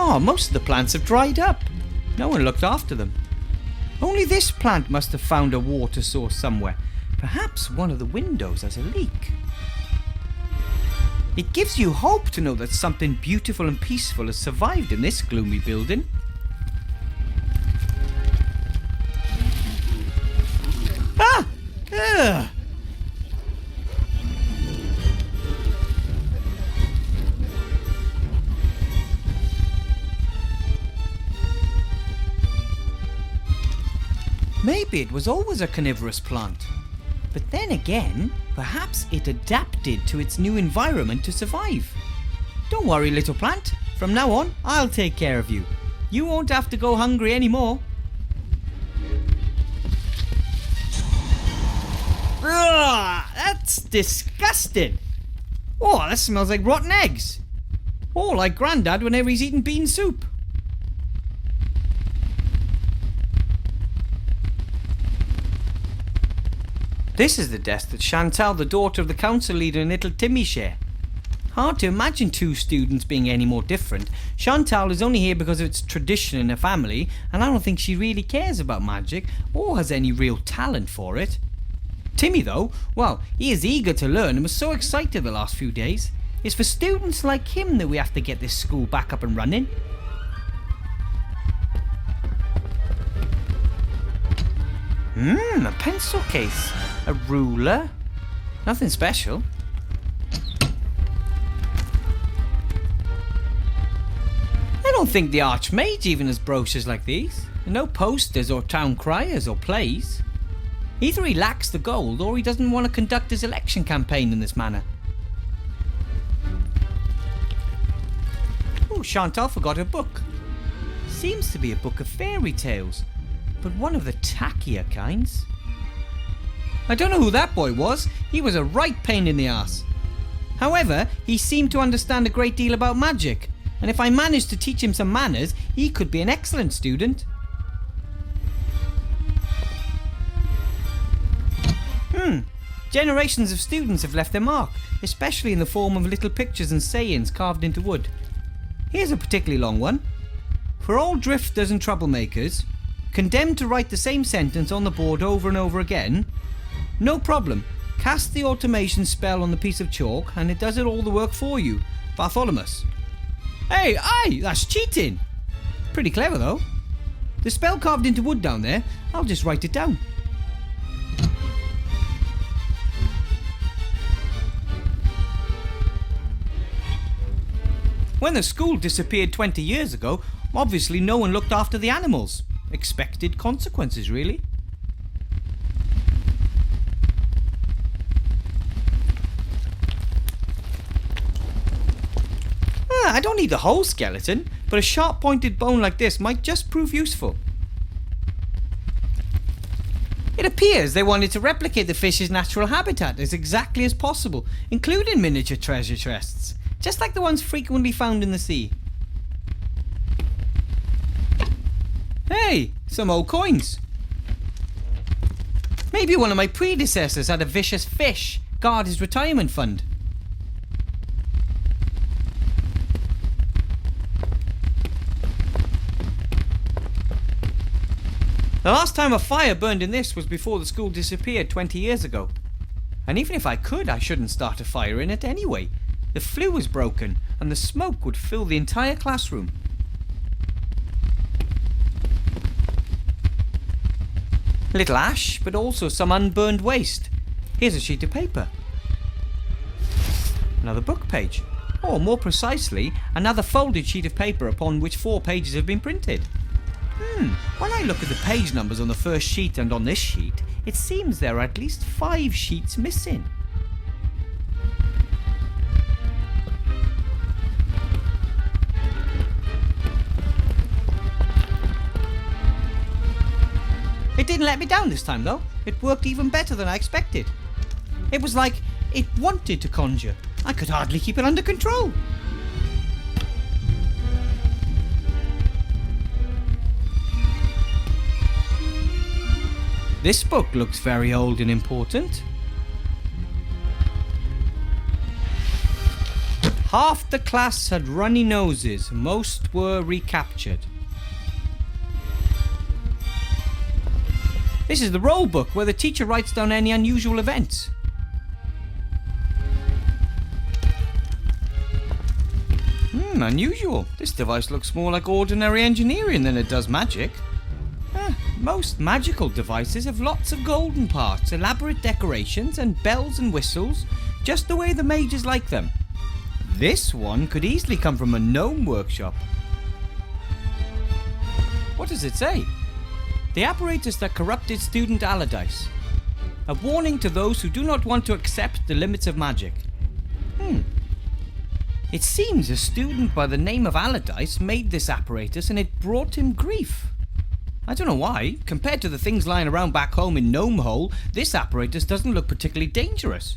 Oh, most of the plants have dried up. No one looked after them. Only this plant must have found a water source somewhere. Perhaps one of the windows has a leak. It gives you hope to know that something beautiful and peaceful has survived in this gloomy building. Ah! Ugh! Maybe it was always a carnivorous plant. But then again, perhaps it adapted to its new environment to survive. Don't worry, little plant. From now on, I'll take care of you. You won't have to go hungry anymore. Ugh, that's disgusting. Oh, that smells like rotten eggs. Oh, like Grandad whenever he's eating bean soup. This is the desk that Chantal, the daughter of the council leader, and little Timmy share. Hard to imagine two students being any more different. Chantal is only here because of its tradition in her family, and I don't think she really cares about magic or has any real talent for it. Timmy though, well, he is eager to learn and was so excited the last few days. It's for students like him that we have to get this school back up and running. A pencil case. A ruler. Nothing special. I don't think the Archmage even has brochures like these. No posters or town criers or plays. Either he lacks the gold or he doesn't want to conduct his election campaign in this manner. Oh, Chantal forgot her book. Seems to be a book of fairy tales, but one of the tackier kinds. I don't know who that boy was. He was a right pain in the ass. However, he seemed to understand a great deal about magic, and if I managed to teach him some manners, he could be an excellent student. Generations of students have left their mark, especially in the form of little pictures and sayings carved into wood. Here's a particularly long one. For all drifters and troublemakers, condemned to write the same sentence on the board over and over again, no problem. Cast the automation spell on the piece of chalk and it does it all the work for you. Bartholomew. Hey, aye, that's cheating. Pretty clever though. The spell carved into wood down there, I'll just write it down. When the school disappeared 20 years ago, obviously no one looked after the animals. Expected consequences, really. I don't need the whole skeleton, but a sharp-pointed bone like this might just prove useful. It appears they wanted to replicate the fish's natural habitat as exactly as possible, including miniature treasure chests, just like the ones frequently found in the sea. Hey, some old coins. Maybe one of my predecessors had a vicious fish guard his retirement fund. The last time a fire burned in this was before the school disappeared 20 years ago. And even if I could, I shouldn't start a fire in it anyway. The flue was broken and the smoke would fill the entire classroom. A little ash, but also some unburned waste. Here's a sheet of paper. Another book page. Or more precisely, another folded sheet of paper upon which 4 pages have been printed. When I look at the page numbers on the first sheet and on this sheet, it seems there are at least 5 sheets missing. It didn't let me down this time though. It worked even better than I expected. It was like it wanted to conjure. I could hardly keep it under control. This book looks very old and important. Half the class had runny noses, most were recaptured. This is the roll book where the teacher writes down any unusual events. Unusual. This device looks more like ordinary engineering than it does magic. Most magical devices have lots of golden parts, elaborate decorations, and bells and whistles, just the way the mages like them. This one could easily come from a gnome workshop. What does it say? The apparatus that corrupted student Allardyce. A warning to those who do not want to accept the limits of magic. It seems a student by the name of Allardyce made this apparatus and it brought him grief. I don't know why. Compared to the things lying around back home in Gnome Hole, this apparatus doesn't look particularly dangerous.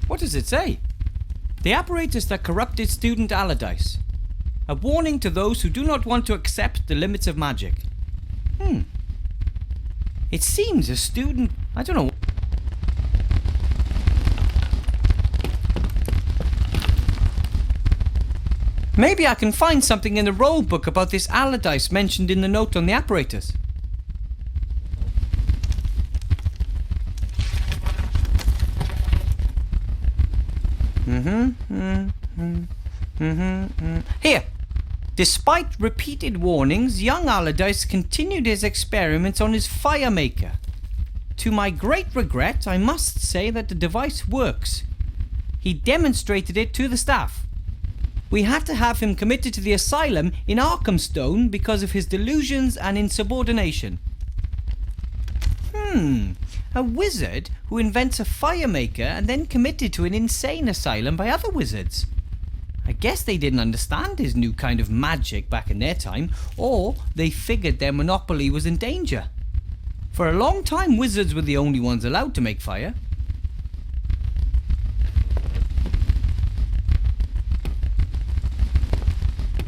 What does it say? The apparatus that corrupted student Allardyce. A warning to those who do not want to accept the limits of magic. It seems a student... I don't know... Maybe I can find something in the roll book about this Allardyce mentioned in the note on the apparatus. Here. Despite repeated warnings, young Allardyce continued his experiments on his fire maker. To my great regret, I must say that the device works. He demonstrated it to the staff. We had to have him committed to the asylum in Arkhamstone because of his delusions and insubordination. A wizard who invents a fire maker and then committed to an insane asylum by other wizards. I guess they didn't understand his new kind of magic back in their time, or they figured their monopoly was in danger. For a long time, wizards were the only ones allowed to make fire.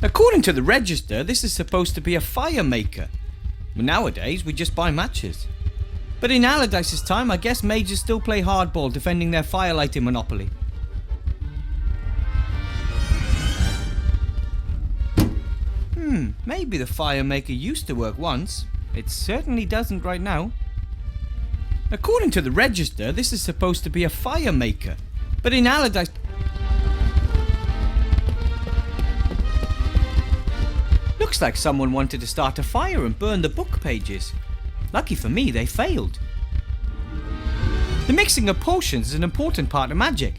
According to the register, this is supposed to be a fire maker. But nowadays, we just buy matches. But in Allardyce's time, I guess mages still play hardball defending their firelighting monopoly. Maybe the fire maker used to work once. It certainly doesn't right now. According to the register, this is supposed to be a fire maker. But in Allardyce... Looks like someone wanted to start a fire and burn the book pages. Lucky for me, they failed. The mixing of potions is an important part of magic.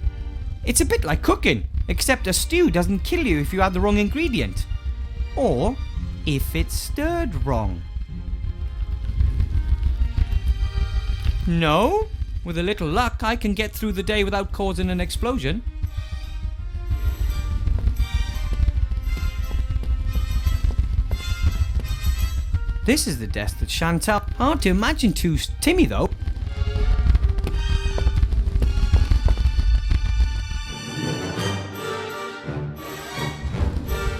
It's a bit like cooking, except a stew doesn't kill you if you add the wrong ingredient. Or if it's stirred wrong. No? With a little luck, I can get through the day without causing an explosion. This is the desk that Chantal... Hard to imagine too... Timmy, though.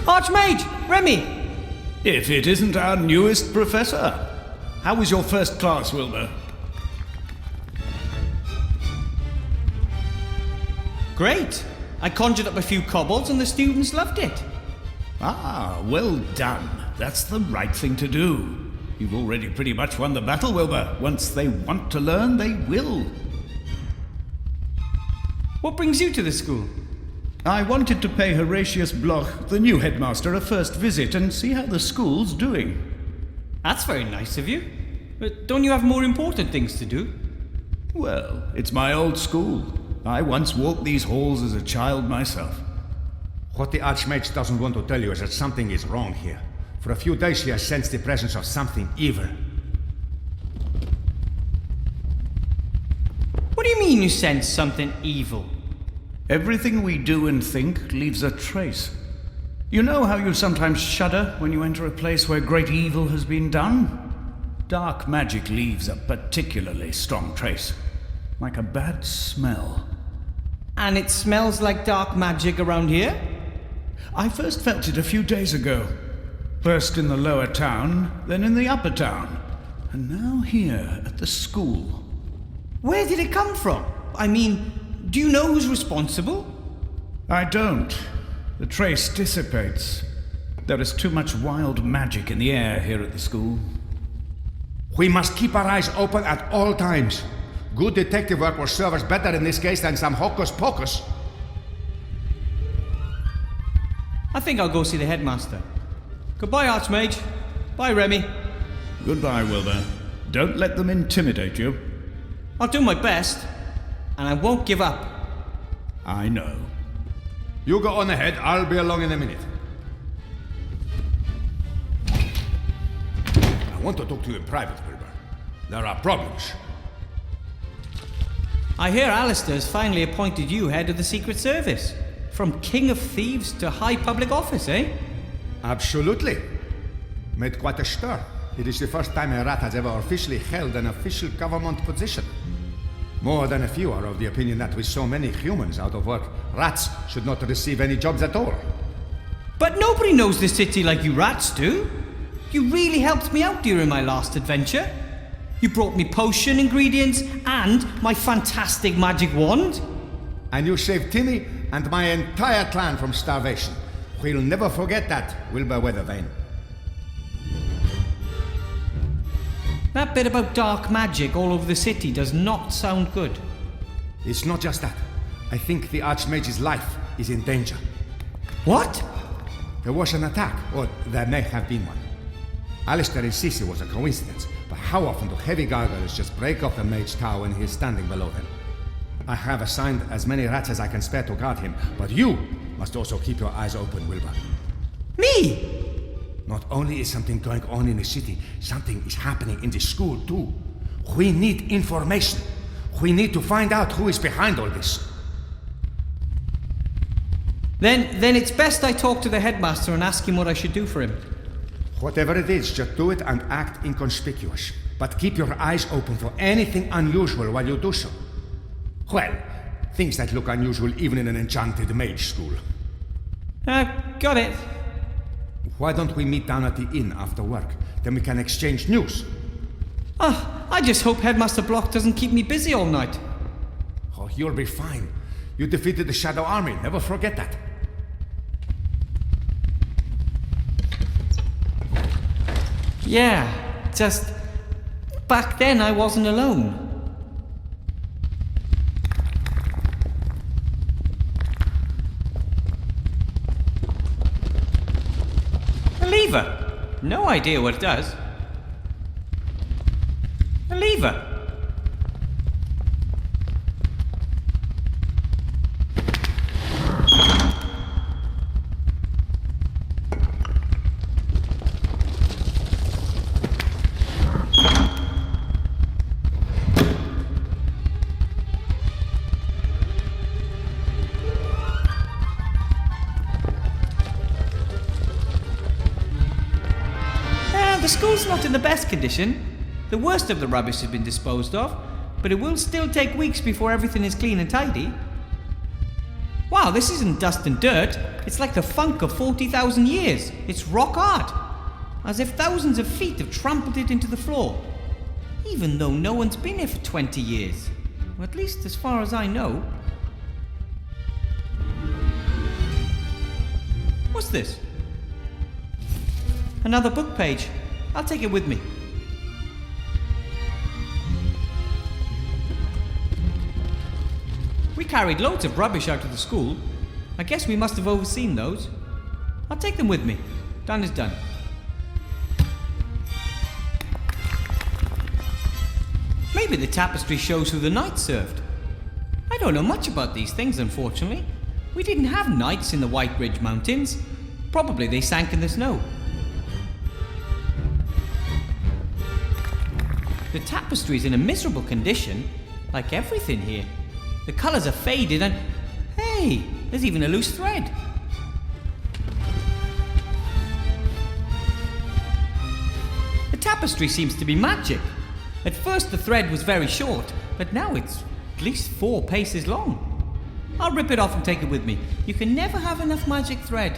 Archmage! Remy! If it isn't our newest professor. How was your first class, Wilbur? Great! I conjured up a few kobolds and the students loved it. Ah, well done. That's the right thing to do. You've already pretty much won the battle, Wilbur. Once they want to learn, they will. What brings you to the school? I wanted to pay Horatius Bloch, the new headmaster, a first visit and see how the school's doing. That's very nice of you. But don't you have more important things to do? Well, it's my old school. I once walked these halls as a child myself. What the Archmage doesn't want to tell you is that something is wrong here. For a few days he has sensed the presence of something evil. What do you mean you sense something evil? Everything we do and think leaves a trace. You know how you sometimes shudder when you enter a place where great evil has been done? Dark magic leaves a particularly strong trace, like a bad smell. And it smells like dark magic around here? I first felt it a few days ago. First in the lower town, then in the upper town, and now here at the school. Where did it come from? I mean, do you know who's responsible? I don't. The trace dissipates. There is too much wild magic in the air here at the school. We must keep our eyes open at all times. Good detective work will serve us better in this case than some hocus pocus. I think I'll go see the headmaster. Goodbye, Archmage. Bye, Remy. Goodbye, Wilbur. Don't let them intimidate you. I'll do my best, and I won't give up. I know. You go on ahead, I'll be along in a minute. I want to talk to you in private, Wilbur. There are problems. I hear Alistair's finally appointed you head of the Secret Service. From King of Thieves to high public office, eh? Absolutely. Made quite a stir. It is the first time a rat has ever officially held an official government position. More than a few are of the opinion that with so many humans out of work, rats should not receive any jobs at all. But nobody knows the city like you rats do. You really helped me out during my last adventure. You brought me potion ingredients and my fantastic magic wand. And you saved Timmy and my entire clan from starvation. We'll never forget that, Wilbur Weathervane. That bit about dark magic all over the city does not sound good. It's not just that. I think the Archmage's life is in danger. What? There was an attack, or there may have been one. Alistair insists it was a coincidence, but how often do heavy gargoyles just break off the mage tower when he is standing below them? I have assigned as many rats as I can spare to guard him, but you must also keep your eyes open, Wilbur. Me? Not only is something going on in the city, something is happening in the school too. We need information. We need to find out who is behind all this. Then it's best I talk to the headmaster and ask him what I should do for him. Whatever it is, just do it and act inconspicuous. But keep your eyes open for anything unusual while you do so. Well, things that look unusual even in an enchanted mage school. Got it. Why don't we meet down at the inn after work? Then we can exchange news. I just hope Headmaster Block doesn't keep me busy all night. Oh, you'll be fine. You defeated the Shadow Army, never forget that. Yeah, just back then I wasn't alone. A lever? No idea what it does. A lever? The school's not in the best condition. The worst of the rubbish has been disposed of, but it will still take weeks before everything is clean and tidy. Wow, this isn't dust and dirt. It's like the funk of 40,000 years. It's rock art. As if thousands of feet have trampled it into the floor. Even though no one's been here for 20 years. Or at least as far as I know. What's this? Another book page. I'll take it with me. We carried loads of rubbish out of the school. I guess we must have overseen those. I'll take them with me. Done is done. Maybe the tapestry shows who the knights served. I don't know much about these things, unfortunately. We didn't have knights in the White Ridge Mountains. Probably they sank in the snow. The tapestry's in a miserable condition, like everything here. The colours are faded and... Hey, there's even a loose thread. The tapestry seems to be magic. At first the thread was very short, but now it's at least 4 paces long. I'll rip it off and take it with me. You can never have enough magic thread.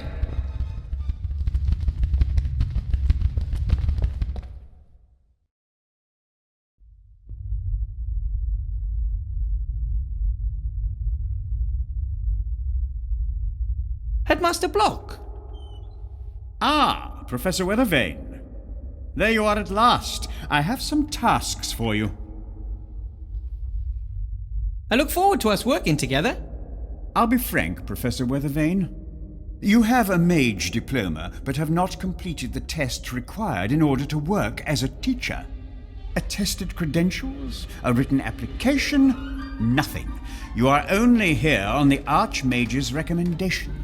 Headmaster Block. Ah, Professor Weathervane. There you are at last. I have some tasks for you. I look forward to us working together. I'll be frank, Professor Weathervane. You have a mage diploma, but have not completed the tests required in order to work as a teacher. Attested credentials, a written application, nothing. You are only here on the Archmage's recommendation.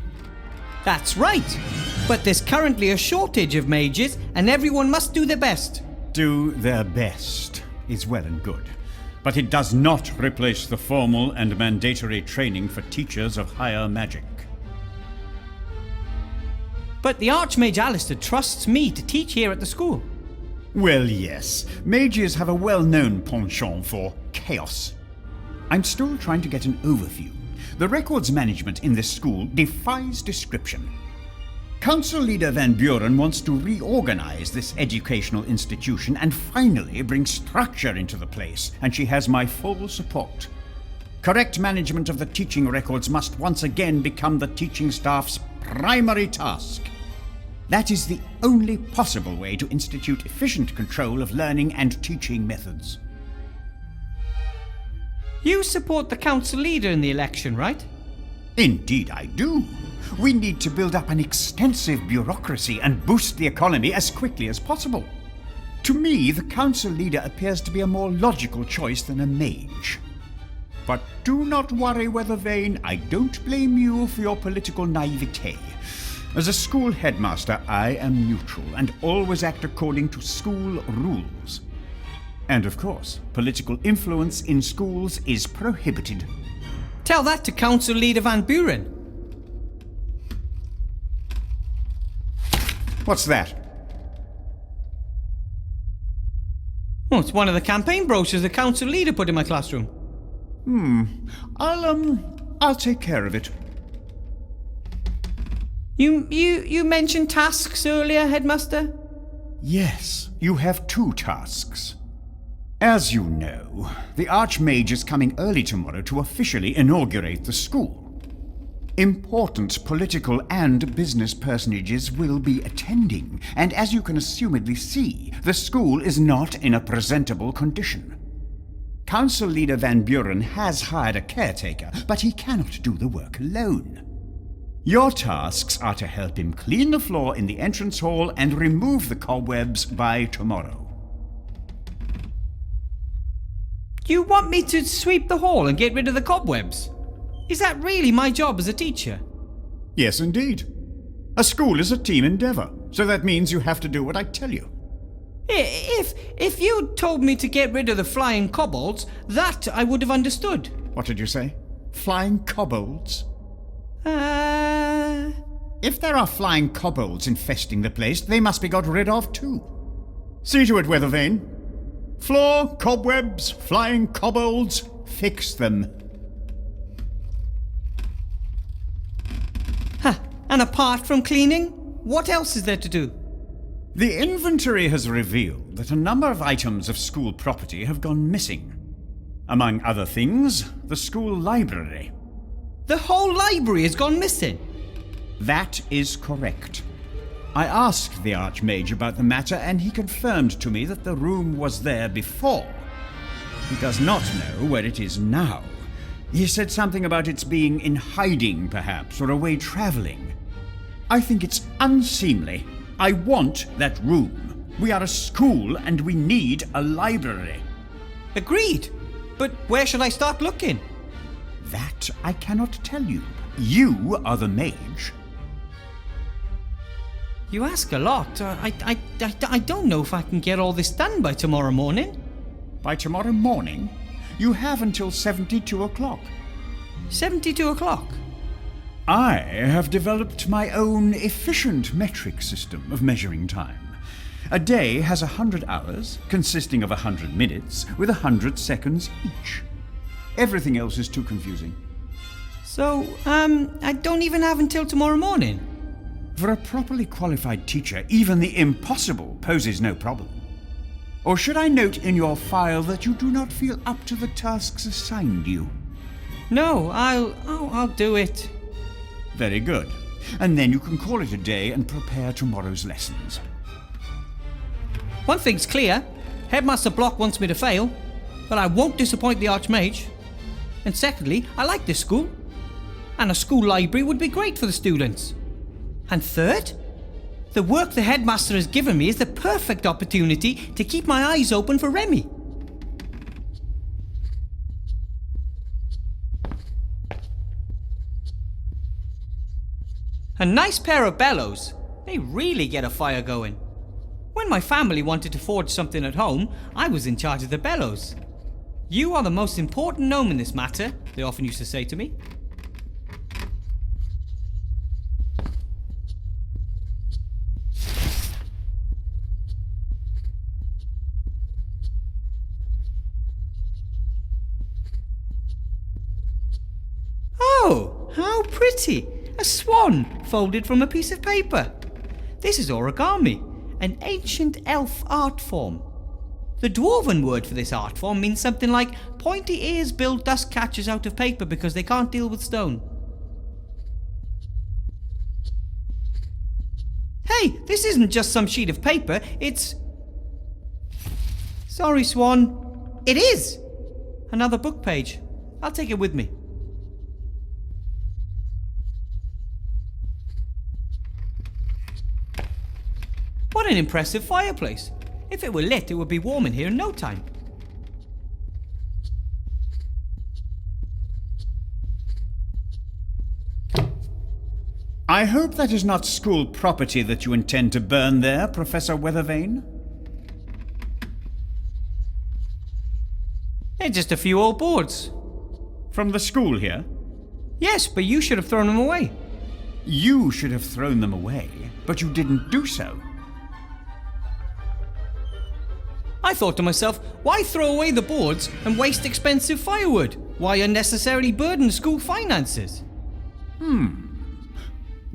That's right. But there's currently a shortage of mages, and everyone must do their best. Do their best is well and good, but it does not replace the formal and mandatory training for teachers of higher magic. But the Archmage Alistair trusts me to teach here at the school. Well, yes. Mages have a well-known penchant for chaos. I'm still trying to get an overview. The records management in this school defies description. Council Leader Van Buren wants to reorganize this educational institution and finally bring structure into the place, and she has my full support. Correct management of the teaching records must once again become the teaching staff's primary task. That is the only possible way to institute efficient control of learning and teaching methods. You support the council leader in the election, right? Indeed I do. We need to build up an extensive bureaucracy and boost the economy as quickly as possible. To me, the council leader appears to be a more logical choice than a mage. But do not worry, Weathervane, I don't blame you for your political naivete. As a school headmaster, I am neutral and always act according to school rules. And of course, political influence in schools is prohibited. Tell that to Council Leader Van Buren. What's that? Oh, it's one of the campaign brochures the council leader put in my classroom. I'll take care of it. You mentioned tasks earlier, Headmaster? Yes, you have 2 tasks. As you know, the Archmage is coming early tomorrow to officially inaugurate the school. Important political and business personages will be attending, and as you can assumedly see, the school is not in a presentable condition. Council Leader Van Buren has hired a caretaker, but he cannot do the work alone. Your tasks are to help him clean the floor in the entrance hall and remove the cobwebs by tomorrow. You want me to sweep the hall and get rid of the cobwebs? Is that really my job as a teacher? Yes, indeed. A school is a team endeavor, so that means you have to do what I tell you. If you told me to get rid of the flying kobolds, that I would have understood. What did you say? Flying kobolds? If there are flying kobolds infesting the place, they must be got rid of too. See to it, Weathervane. Floor, cobwebs, flying kobolds, fix them. And apart from cleaning, what else is there to do? The inventory has revealed that a number of items of school property have gone missing. Among other things, the school library. The whole library has gone missing. That is correct. I asked the Archmage about the matter, and he confirmed to me that the room was there before. He does not know where it is now. He said something about its being in hiding, perhaps, or away traveling. I think it's unseemly. I want that room. We are a school, and we need a library. Agreed. But where should I start looking? That I cannot tell you. You are the mage. You ask a lot. I don't know if I can get all this done by tomorrow morning. By tomorrow morning? You have until 72 o'clock. 72 o'clock? I have developed my own efficient metric system of measuring time. A day has 100 hours, consisting of 100 minutes, with 100 seconds each. Everything else is too confusing. So, I don't even have until tomorrow morning? For a properly qualified teacher, even the impossible poses no problem. Or should I note in your file that you do not feel up to the tasks assigned you? No, I'll do it. Very good. and then you can call it a day and prepare tomorrow's lessons. One thing's clear. Headmaster Block wants me to fail, but I won't disappoint the Archmage. And secondly, I like this school. And a school library would be great for the students. And third, the work the headmaster has given me is the perfect opportunity to keep my eyes open for Remy. A nice pair of bellows. They really get a fire going. When my family wanted to forge something at home, I was in charge of the bellows. You are the most important gnome in this matter, they often used to say to me. Oh, how pretty! A swan folded from a piece of paper. This is origami, an ancient elf art form. The dwarven word for this art form means something like pointy ears build dust catchers out of paper because they can't deal with stone. Hey, this isn't just some sheet of paper, it's... Sorry, Swan. It is! Another book page. I'll take it with me. What an impressive fireplace. If it were lit, it would be warm in here in no time. I hope that is not school property that you intend to burn there, Professor Weathervane. They're just a few old boards. From the school here? Yes, but you should have thrown them away. You should have thrown them away, but you didn't do so. I thought to myself, why throw away the boards and waste expensive firewood? Why unnecessarily burden school finances?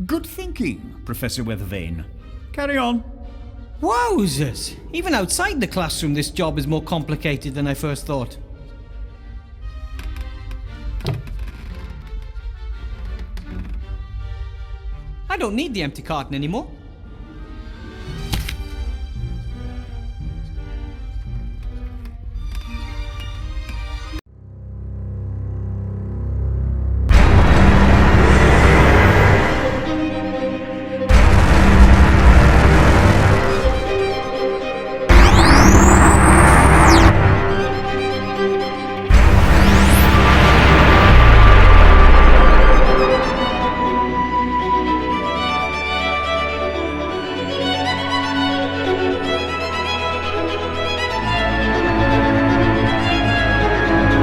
Good thinking, Professor Weathervane. Carry on. Wowzers! Even outside the classroom this job is more complicated than I first thought. I don't need the empty carton anymore.